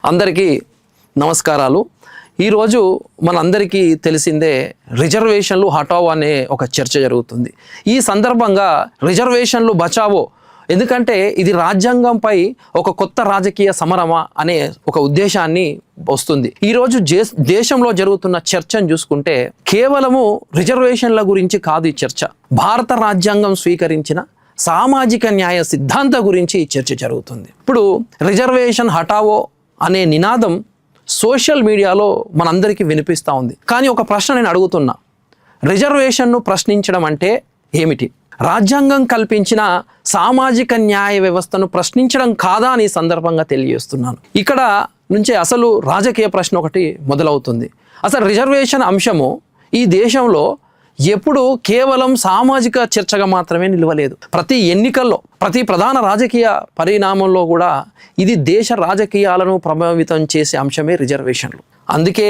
అందరికీ నమస్కారాలు. ఈరోజు మనందరికీ తెలిసిందే రిజర్వేషన్లు హటావో అనే ఒక చర్చ జరుగుతుంది. ఈ సందర్భంగా రిజర్వేషన్లు బచావో, ఎందుకంటే ఇది రాజ్యాంగంపై ఒక కొత్త రాజకీయ సమరమా అనే ఒక ఉద్దేశాన్ని వస్తుంది. ఈరోజు దేశంలో జరుగుతున్న చర్చను చూసుకుంటే కేవలము రిజర్వేషన్ల గురించి కాదు ఈ చర్చ. భారత రాజ్యాంగం స్వీకరించిన సామాజిక న్యాయ సిద్ధాంతం గురించి ఈ చర్చ జరుగుతుంది. ఇప్పుడు రిజర్వేషన్ హటావో అనే నినాదం సోషల్ మీడియాలో మనందరికీ వినిపిస్తూ ఉంది. కానీ ఒక ప్రశ్న నేను అడుగుతున్నా, రిజర్వేషన్ను ప్రశ్నించడం అంటే ఏమిటి? రాజ్యాంగం కల్పించిన సామాజిక న్యాయ వ్యవస్థను ప్రశ్నించడం కాదా అని సందర్భంగా తెలియజేస్తున్నాను. ఇక్కడ నుంచే అసలు రాజకీయ ప్రశ్న ఒకటి మొదలవుతుంది. అసలు రిజర్వేషన్ అంశము ఈ దేశంలో ఎప్పుడు కేవలం సామాజిక చర్చగా మాత్రమే నిలవలేదు. ప్రతి ఎన్నికల్లో, ప్రతి ప్రధాన రాజకీయ పరిణామంలో కూడా ఇది దేశ రాజకీయాలను ప్రభావితం చేసే అంశమే రిజర్వేషన్లు. అందుకే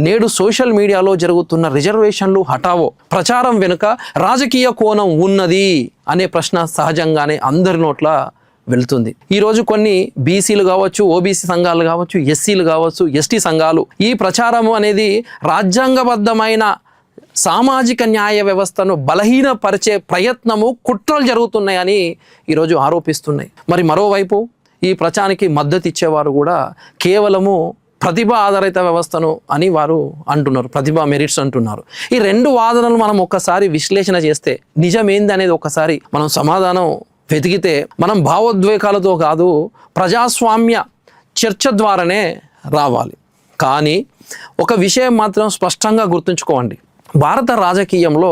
నేడు సోషల్ మీడియాలో జరుగుతున్న రిజర్వేషన్లు హటావో ప్రచారం వెనుక రాజకీయ కోణం ఉన్నది అనే ప్రశ్న సహజంగానే అందరి నోట్ల వెళ్తుంది. ఈరోజు కొన్ని బీసీలు కావచ్చు, ఓబీసీ సంఘాలు కావచ్చు, ఎస్సీలు కావచ్చు, ఎస్టీ సంఘాలు ఈ ప్రచారము అనేది రాజ్యాంగబద్ధమైన సామాజిక న్యాయ వ్యవస్థను బలహీనపరిచే ప్రయత్నము, కుట్రలు జరుగుతున్నాయని ఈరోజు ఆరోపిస్తున్నాయి. మరి మరోవైపు ఈ ప్రచారానికి మద్దతు ఇచ్చేవారు కూడా కేవలము ప్రతిభ ఆధారిత వ్యవస్థను అని వారు అంటున్నారు, ప్రతిభ మెరిట్స్ అంటున్నారు. ఈ రెండు వాదనలు మనం ఒక్కసారి విశ్లేషణ చేస్తే నిజమేంది అనేది ఒకసారి మనం సమాధానం వెతికితే మనం భావోద్వేగాలతో కాదు, ప్రజాస్వామ్య చర్చ ద్వారానే రావాలి. కానీ ఒక విషయం మాత్రం స్పష్టంగా గుర్తుంచుకోండి, భారత రాజకీయంలో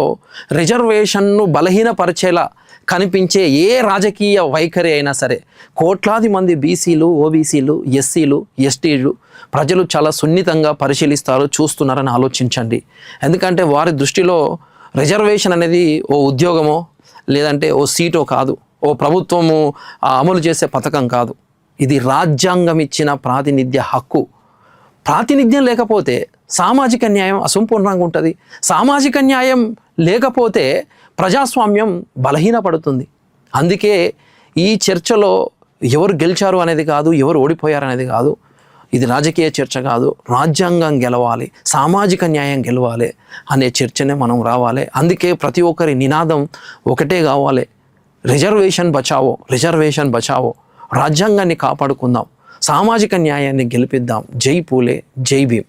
రిజర్వేషన్ను బలహీనపరిచేలా కనిపించే ఏ రాజకీయ వైఖరి అయినా సరే కోట్లాది మంది బీసీలు, ఓబీసీలు, ఎస్సీలు, ఎస్టీలు ప్రజలు చాలా సున్నితంగా పరిశీలిస్తారు, చూస్తున్నారని ఆలోచించండి. ఎందుకంటే వారి దృష్టిలో రిజర్వేషన్ అనేది ఓ ఉద్యోగమో లేదంటే ఓ సీటో కాదు, ఓ ప్రభుత్వము అమలు చేసే పథకం కాదు. ఇది రాజ్యాంగం ఇచ్చిన ప్రాతినిధ్య హక్కు. ప్రాతినిధ్యం లేకపోతే సామాజిక న్యాయం అసంపూర్ణంగా ఉంటుంది. సామాజిక న్యాయం లేకపోతే ప్రజాస్వామ్యం బలహీనపడుతుంది. అందుకే ఈ చర్చలో ఎవరు గెలిచారు అనేది కాదు, ఎవరు ఓడిపోయారు అనేది కాదు. ఇది రాజకీయ చర్చ కాదు, రాజ్యాంగం గెలవాలి, సామాజిక న్యాయం గెలవాలి అనే చర్చనే మనం రావాలి. అందుకే ప్రతి ఒక్కరి నినాదం ఒకటే కావాలి, రిజర్వేషన్ బచావో, రిజర్వేషన్ బచావో, రాజ్యాంగాన్ని కాపాడుకుందాం, సామాజిక న్యాయాన్ని గెలిపిద్దాం. జై పూలే, జై భీమ్.